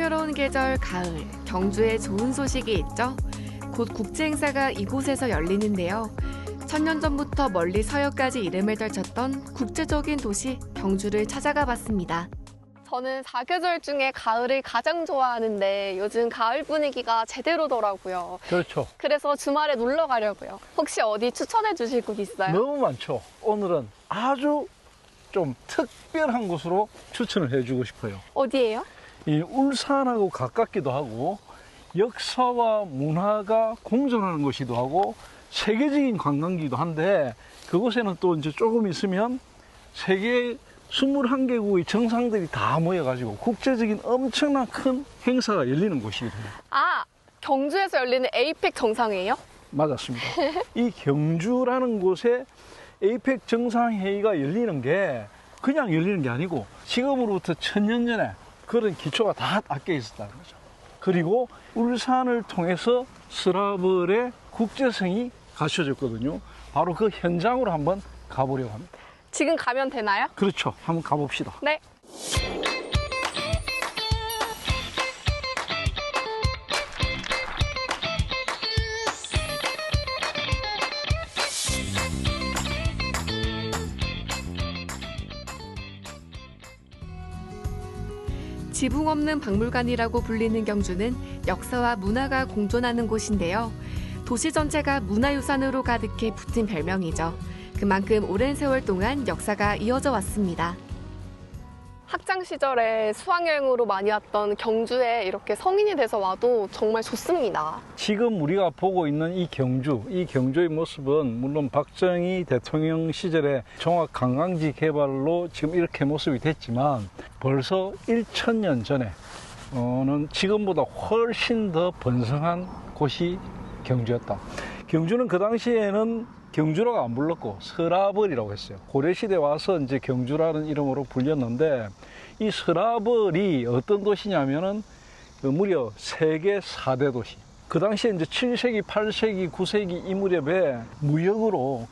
풍요로운 계절 가을, 경주에 좋은 소식이 있죠. 곧 국제 행사가 이곳에서 열리는데요. 1000년 전부터 멀리 서역까지 이름을 떨쳤던 국제적인 도시 경주를 찾아가 봤습니다. 저는 사계절 중에 가을을 가장 좋아하는데 요즘 가을 분위기가 제대로더라고요. 그렇죠. 그래서 주말에 놀러 가려고요. 혹시 어디 추천해 주실 곳 있어요? 너무 많죠. 오늘은 아주 좀 특별한 곳으로 추천을 해주고 싶어요. 어디예요? 이 울산하고 가깝기도 하고 역사와 문화가 공존하는 곳이기도 하고 세계적인 관광지이기도 한데 그곳에는 또 이제 조금 있으면 세계 21개국의 정상들이 다 모여가지고 국제적인 엄청난 큰 행사가 열리는 곳이거든요. 아, 경주에서 열리는 에이펙 정상회의요? 맞았습니다. 이 경주라는 곳에 에이펙 정상회의가 열리는 게 그냥 열리는 게 아니고 지금으로부터 1000년 전에 그런 기초가 다 닦여 있었다는 거죠. 그리고 울산을 통해서 스라블의 국제성이 갖춰졌거든요. 바로 그 현장으로 한번 가보려고 합니다. 지금 가면 되나요? 그렇죠. 한번 가봅시다. 네. 지붕 없는 박물관이라고 불리는 경주는 역사와 문화가 공존하는 곳인데요. 도시 전체가 문화유산으로 가득해 붙은 별명이죠. 그만큼 오랜 세월 동안 역사가 이어져 왔습니다. 학창 시절에 수학여행으로 많이 왔던 경주에 이렇게 성인이 돼서 와도 정말 좋습니다. 지금 우리가 보고 있는 이 경주의 모습은 물론 박정희 대통령 시절에 종합관광지 개발로 지금 이렇게 모습이 됐지만 벌써 1000년 전에는 지금보다 훨씬 더 번성한 곳이 경주였다. 경주는 그 당시에는 경주라고 안 불렀고 서라벌이라고 했어요. 고려시대에 와서 이제 경주라는 이름으로 불렸는데 이 서라벌이 어떤 도시냐면은 무려 세계 4대 도시. 그 당시에 이제 7세기, 8세기, 9세기 이 무렵에 무역으로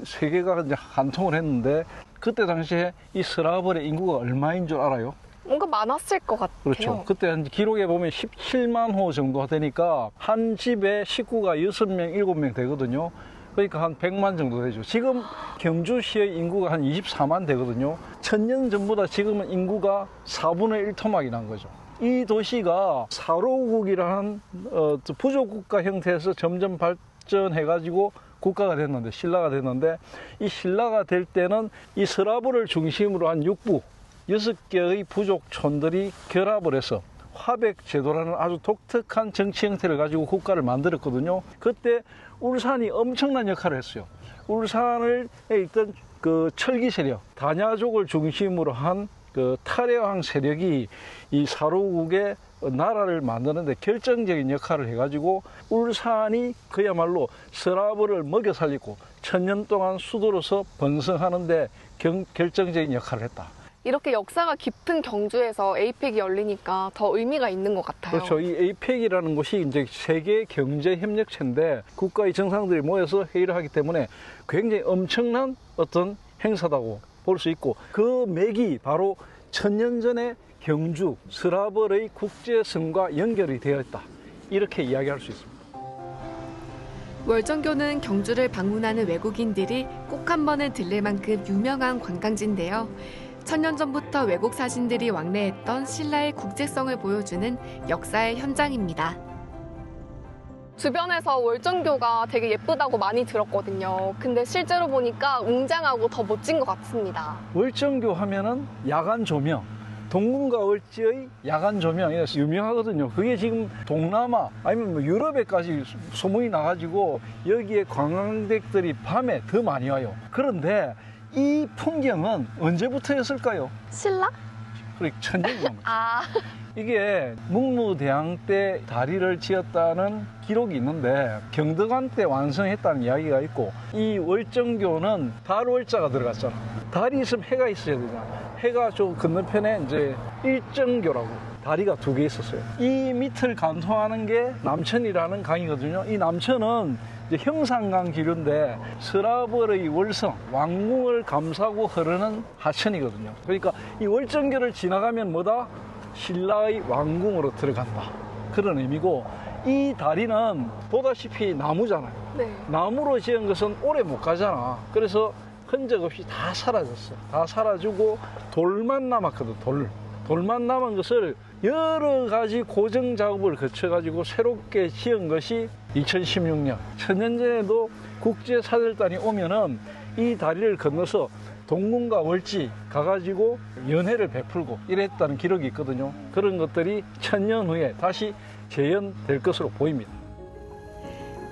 세계가 이제 한통을 했는데 그때 당시에 이 서라벌의 인구가 얼마인 줄 알아요? 뭔가 많았을 것 같아요. 그렇죠. 그때 기록에 보면 17만 호 정도 되니까 한 집에 식구가 6명, 7명 되거든요. 그러니까 한 100만 정도 되죠. 지금 경주시의 인구가 한 24만 되거든요. 1000년 전보다 지금은 인구가 4분의 1 토막이 난 거죠. 이 도시가 사로국이라는 부족국가 형태에서 점점 발전해가지고 국가가 됐는데, 신라가 됐는데, 이 신라가 될 때는 이 서라벌을 중심으로 한 6개의 부족촌들이 결합을 해서 화백제도라는 아주 독특한 정치 형태를 가지고 국가를 만들었거든요. 그때 울산이 엄청난 역할을 했어요. 울산에 있던 그 철기 세력, 단야족을 중심으로 한 그 탈해왕 세력이 이 사로국의 나라를 만드는데 결정적인 역할을 해가지고 울산이 그야말로 서라벌을 먹여 살리고 1000년 동안 수도로서 번성하는데 결정적인 역할을 했다. 이렇게 역사가 깊은 경주에서 에이펙이 열리니까 더 의미가 있는 것 같아요. 그렇죠. 이 에이펙이라는 곳이 이제 세계 경제 협력체인데 국가의 정상들이 모여서 회의를 하기 때문에 굉장히 엄청난 어떤 행사다고 볼 수 있고 그 맥이 바로 1000년 전에 경주, 서라벌의 국제성과 연결이 되어 있다. 이렇게 이야기할 수 있습니다. 월정교는 경주를 방문하는 외국인들이 꼭 한 번은 들릴 만큼 유명한 관광지인데요. 1000년 전부터 외국 사신들이 왕래했던 신라의 국제성을 보여주는 역사의 현장입니다. 주변에서 월정교가 되게 예쁘다고 많이 들었거든요. 근데 실제로 보니까 웅장하고 더 멋진 것 같습니다. 월정교 하면은 야간 조명, 동궁과 을지의 야간 조명이라서 유명하거든요. 그게 지금 동남아 아니면 뭐 유럽에까지 소문이 나가지고 여기에 관광객들이 밤에 더 많이 와요. 그런데 이 풍경은 언제부터였을까요? 신라? 그래, 1000년 전. 아, 이게 묵무대왕 때 다리를 지었다는 기록이 있는데 경덕왕 때 완성했다는 이야기가 있고 이 월정교는 달월자가 들어갔잖아. 달이 있으면 해가 있어야 되잖아. 해가 저 건너편에 이제 일정교라고 다리가 2개 있었어요. 이 밑을 관통하는 게 남천이라는 강이거든요. 이 남천은 이제 형산강 기류인데 서라벌의 월성, 왕궁을 감싸고 흐르는 하천이거든요. 그러니까 이 월정교를 지나가면 뭐다? 신라의 왕궁으로 들어간다. 그런 의미고, 이 다리는 보다시피 나무잖아요. 네. 나무로 지은 것은 오래 못 가잖아. 그래서 흔적 없이 다 사라졌어. 다 사라지고 돌만 남았거든. 돌만 남은 것을 여러 가지 고정 작업을 거쳐가지고 새롭게 지은 것이 2016년. 천년전에도 국제사절단이 오면은 이 다리를 건너서 동궁과 월지 가가지고 연회를 베풀고 이랬다는 기록이 있거든요. 그런 것들이 1000년 후에 다시 재현될 것으로 보입니다.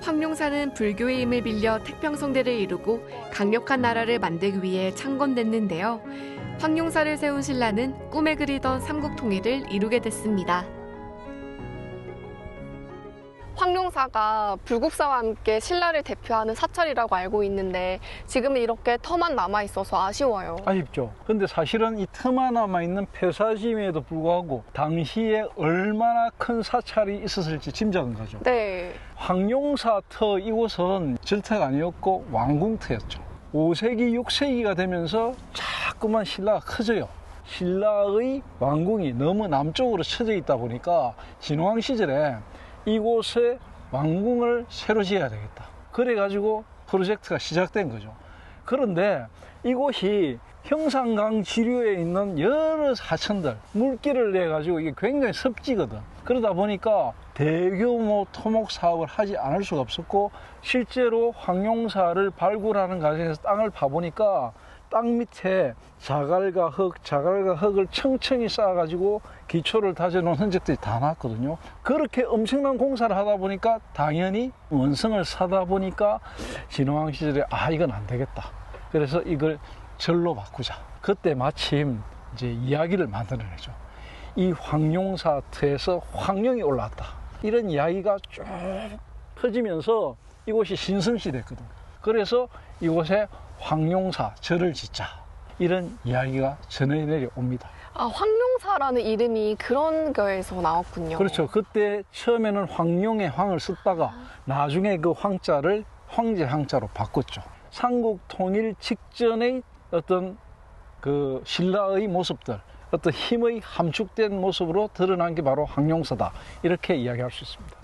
황룡사는 불교의 힘을 빌려 태평성대를 이루고 강력한 나라를 만들기 위해 창건됐는데요. 황룡사를 세운 신라는 꿈에 그리던 삼국 통일을 이루게 됐습니다. 황룡사가 불국사와 함께 신라를 대표하는 사찰이라고 알고 있는데 지금은 이렇게 터만 남아있어서 아쉬워요. 아쉽죠. 근데 사실은 이 터만 남아있는 폐사짐에도 불구하고 당시에 얼마나 큰 사찰이 있었을지 짐작은 가죠. 네. 황룡사 터 이곳은 절터가 아니었고 왕궁터였죠. 5세기, 6세기가 되면서 자꾸만 신라가 커져요. 신라의 왕궁이 너무 남쪽으로 쳐져 있다 보니까 진왕 시절에 이곳에 왕궁을 새로 지어야 되겠다. 그래가지고 프로젝트가 시작된 거죠. 그런데 이곳이 형산강 지류에 있는 여러 하천들, 물길을 내가지고 이게 굉장히 습지거든. 그러다 보니까 대규모 토목 사업을 하지 않을 수가 없었고, 실제로 황룡사를 발굴하는 과정에서 땅을 파보니까 땅 밑에 자갈과 흙을 청청히 쌓아가지고 기초를 다져놓은 흔적들이 다 나왔거든요. 그렇게 엄청난 공사를 하다 보니까 당연히 원성을 사다 보니까 진흥왕 시절에 이건 안 되겠다. 그래서 이걸 절로 바꾸자. 그때 마침 이제 이야기를 만들어내죠. 이 황룡사터에서 황룡이 올라왔다. 이런 이야기가 쭉 퍼지면서 이곳이 신성시 됐거든. 그래서 이곳에 황룡사 절을 짓자. 이런 이야기가 전해 내려옵니다. 황룡사라는 이름이 그런 거에서 나왔군요. 그렇죠. 그때 처음에는 황룡의 황을 썼다가 나중에 그 황자를 황제 황자로 바꿨죠. 삼국 통일 직전의 어떤 그 신라의 모습들, 어떤 힘의 함축된 모습으로 드러난 게 바로 황룡사다. 이렇게 이야기할 수 있습니다.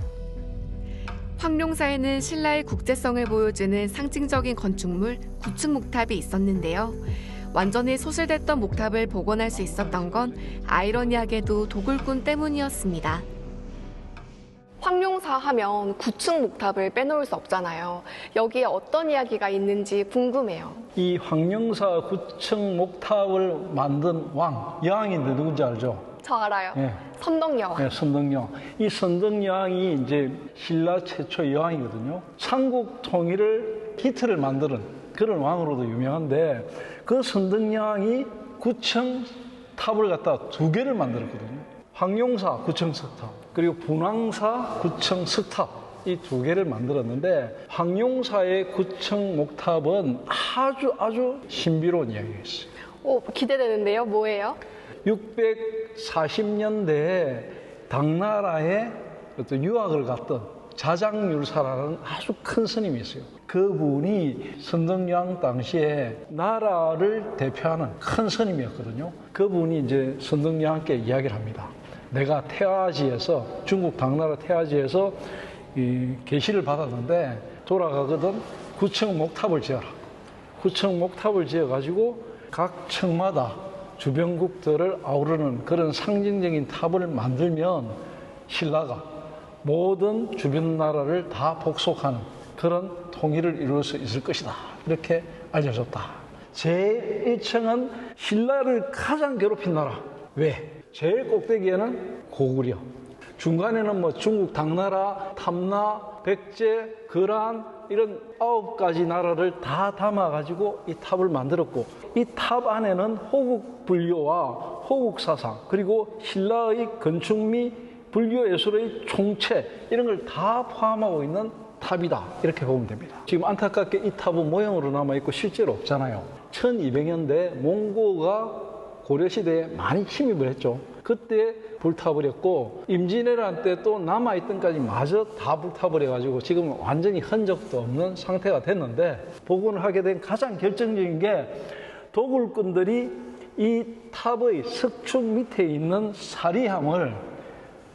황룡사에는 신라의 국제성을 보여주는 상징적인 건축물 구층 목탑이 있었는데요. 완전히 소실됐던 목탑을 복원할 수 있었던 건 아이러니하게도 도굴꾼 때문이었습니다. 황룡사 하면 구층 목탑을 빼놓을 수 없잖아요. 여기에 어떤 이야기가 있는지 궁금해요. 이 황룡사 구층 목탑을 만든 여왕인데 누군지 알죠? 저 알아요. 네. 선덕여왕. 네, 선덕여왕. 이 선덕여왕이 이제 신라 최초 여왕이거든요. 삼국 통일을 기틀을 만드는 그런 왕으로도 유명한데, 그 선덕여왕이 구층 탑을 갖다 2개를 만들었거든요. 황룡사 구층 석탑, 그리고 분황사 구층 석탑, 이 2개를 만들었는데, 황룡사의 구층 목탑은 아주 신비로운 이야기가 있어요. 기대되는데요. 뭐예요? 640년대에 당나라에 어떤 유학을 갔던 자장률사라는 아주 큰 스님이 있어요. 그분이 선덕여왕 당시에 나라를 대표하는 큰 스님이었거든요. 그분이 이제 선덕여왕께 이야기를 합니다. 내가 태화지에서, 중국 당나라 태화지에서 계시를 받았는데 돌아가거든 구층 목탑을 지어라. 구층 목탑을 지어가지고 각 층마다 주변국들을 아우르는 그런 상징적인 탑을 만들면 신라가 모든 주변 나라를 다 복속하는 그런 통일을 이룰 수 있을 것이다. 이렇게 알려줬다. 제1층은 신라를 가장 괴롭힌 나라. 왜? 제일 꼭대기에는 고구려. 중간에는 뭐 중국 당나라, 탐나, 백제, 거란 이런 9가지 나라를 다 담아가지고 이 탑을 만들었고, 이 탑 안에는 호국 불교와 호국 사상, 그리고 신라의 건축 및 불교 예술의 총체, 이런 걸 다 포함하고 있는 탑이다. 이렇게 보면 됩니다. 지금 안타깝게 이 탑은 모형으로 남아있고 실제로 없잖아요. 1200년대 몽고가 고려시대에 많이 침입을 했죠. 그때 불타버렸고, 임진왜란 때 또 남아있던 까지 마저 다 불타버려가지고 지금 완전히 흔적도 없는 상태가 됐는데, 복원을 하게 된 가장 결정적인 게 도굴꾼들이 이 탑의 석축 밑에 있는 사리함을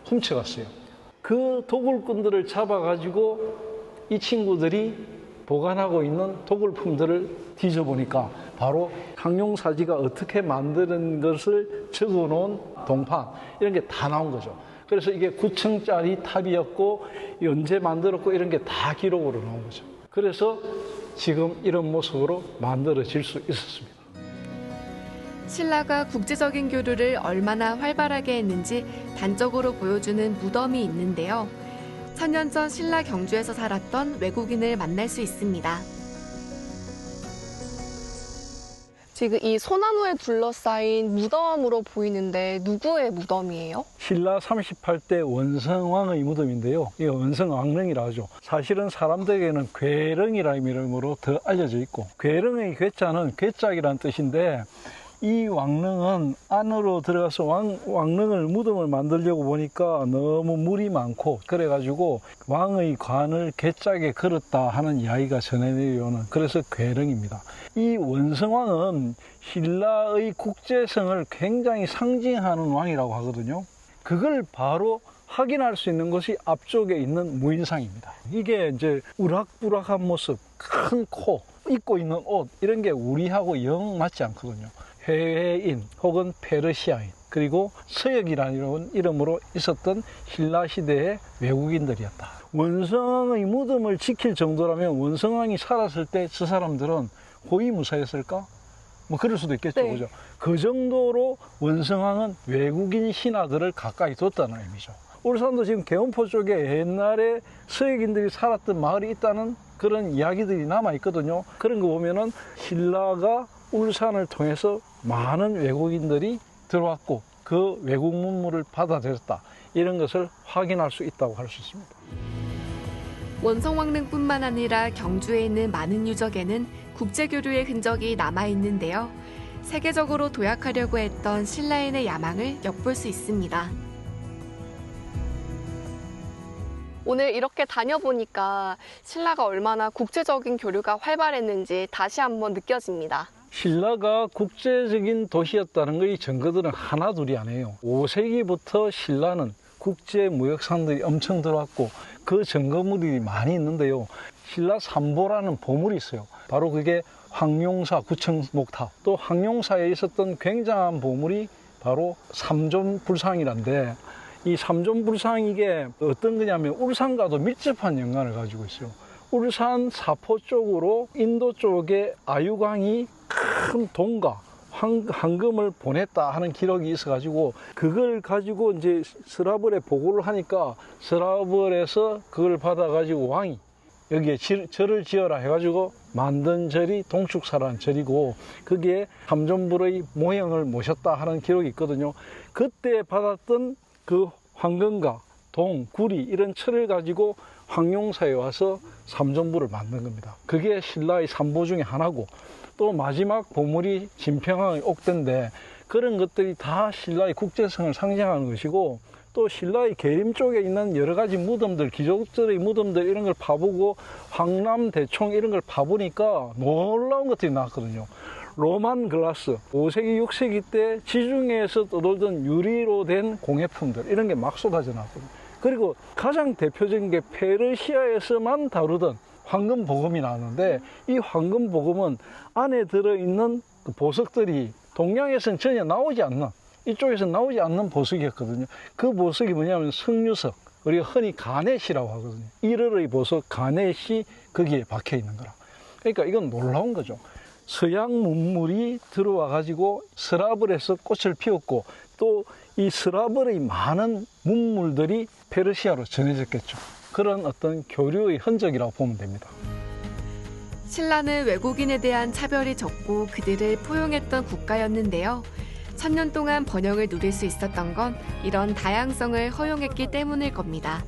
훔쳐갔어요. 그 도굴꾼들을 잡아가지고 이 친구들이 보관하고 있는 도굴품들을 뒤져보니까 바로 항룡사지가 어떻게 만드는 것을 적어놓은 동판 이런 게 다 나온 거죠. 그래서 이게 9층짜리 탑이었고 언제 만들었고 이런 게 다 기록으로 나온 거죠. 그래서 지금 이런 모습으로 만들어질 수 있었습니다. 신라가 국제적인 교류를 얼마나 활발하게 했는지 단적으로 보여주는 무덤이 있는데요. 1000년 전 신라 경주에서 살았던 외국인을 만날 수 있습니다. 지금 이 소나무에 둘러싸인 무덤으로 보이는데 누구의 무덤이에요? 신라 38대 원성왕의 무덤인데요. 이 원성왕릉이라 하죠. 사실은 사람들에게는 괴릉이라는 이름으로 더 알려져 있고, 괴릉의 괴자는 괴짝이라는 뜻인데, 이 왕릉은 안으로 들어가서 왕릉을 무덤을 만들려고 보니까 너무 물이 많고 그래가지고 왕의 관을 괴짝에 걸었다 하는 이야기가 전해 내려오는, 그래서 괴릉입니다. 이 원성왕은 신라의 국제성을 굉장히 상징하는 왕이라고 하거든요. 그걸 바로 확인할 수 있는 것이 앞쪽에 있는 무인상입니다. 이게 이제 우락부락한 모습, 큰 코, 입고 있는 옷 이런 게 우리하고 영 맞지 않거든요. 해외인 혹은 페르시아인 그리고 서역이라는 이름으로 있었던 신라 시대의 외국인들이었다. 원성왕의 무덤을 지킬 정도라면 원성왕이 살았을 때 저 사람들은 호위무사였을까? 뭐 그럴 수도 있겠죠. 네. 그죠? 그 정도로 원성왕은 외국인 신하들을 가까이 뒀다는 의미죠. 울산도 지금 계엄포 쪽에 옛날에 서역인들이 살았던 마을이 있다는 그런 이야기들이 남아있거든요. 그런 거 보면은 신라가 울산을 통해서 많은 외국인들이 들어왔고 그 외국 문물을 받아들였다. 이런 것을 확인할 수 있다고 할 수 있습니다. 원성왕릉뿐만 아니라 경주에 있는 많은 유적에는 국제교류의 흔적이 남아있는데요. 세계적으로 도약하려고 했던 신라인의 야망을 엿볼 수 있습니다. 오늘 이렇게 다녀보니까 신라가 얼마나 국제적인 교류가 활발했는지 다시 한번 느껴집니다. 신라가 국제적인 도시였다는 것의 증거들은 하나 둘이 아니에요. 5세기부터 신라는 국제 무역상들이 엄청 들어왔고 그 증거물이 많이 있는데요. 신라 삼보라는 보물이 있어요. 바로 그게 황룡사 9층 목탑, 또 황룡사에 있었던 굉장한 보물이 바로 삼존불상이란데, 이 삼존불상 이게 어떤 거냐면 울산과도 밀접한 연관을 가지고 있어요. 울산 사포 쪽으로 인도 쪽에 아유강이 큰 돈과 황금을 보냈다 하는 기록이 있어가지고 그걸 가지고 이제 서라벌에 보고를 하니까 서라벌에서 그걸 받아가지고 왕이 여기에 절을 지어라 해가지고 만든 절이 동축사라는 절이고 거기에 삼존불의 모형을 모셨다 하는 기록이 있거든요. 그때 받았던 그 황금과 동, 구리 이런 철을 가지고 황룡사에 와서 삼존불을 만든 겁니다. 그게 신라의 삼보 중에 하나고 또 마지막 보물이 진평항의 옥대인데 그런 것들이 다 신라의 국제성을 상징하는 것이고 또 신라의 계림 쪽에 있는 여러 가지 무덤들, 귀족들의 무덤들 이런 걸 파보고 황남 대총 이런 걸 파보니까 놀라운 것들이 나왔거든요. 로만 글라스, 5세기, 6세기 때 지중해에서 떠돌던 유리로 된 공예품들 이런 게 막 쏟아져 나왔거든요. 그리고 가장 대표적인 게 페르시아에서만 다루던 황금 보금이 나왔는데 이 황금 보금은 안에 들어있는 그 보석들이 동양에서는 전혀 나오지 않는, 이쪽에서 나오지 않는 보석이었거든요. 그 보석이 뭐냐면 석류석, 우리가 흔히 가넷이라고 하거든요. 1월의 보석 가넷이 거기에 박혀 있는 거라. 그러니까 이건 놀라운 거죠. 서양 문물이 들어와 가지고 서라벌에서 꽃을 피웠고 또 이 서라벌의 많은 문물들이 페르시아로 전해졌겠죠. 그런 어떤 교류의 흔적이라고 보면 됩니다. 신라는 외국인에 대한 차별이 적고 그들을 포용했던 국가였는데요. 1000년 동안 번영을 누릴 수 있었던 건 이런 다양성을 허용했기 때문일 겁니다.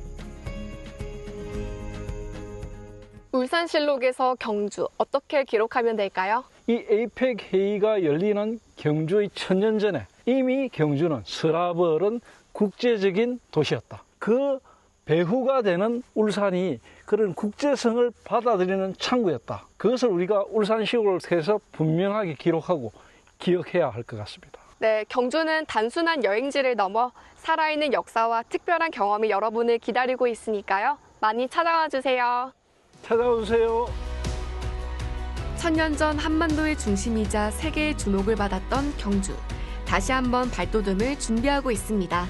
울산실록에서 경주 어떻게 기록하면 될까요? 이 에이펙 회의가 열리는 경주의 1000년 전에 이미 경주는 서라벌은 국제적인 도시였다. 그 배후가 되는 울산이 그런 국제성을 받아들이는 창구였다. 그것을 우리가 울산시록을 통해서 분명하게 기록하고 기억해야 할 것 같습니다. 네, 경주는 단순한 여행지를 넘어 살아있는 역사와 특별한 경험이 여러분을 기다리고 있으니까요. 많이 찾아와 주세요. 찾아오세요. 천년 전 한반도의 중심이자 세계의 주목을 받았던 경주. 다시 한번 발돋움을 준비하고 있습니다.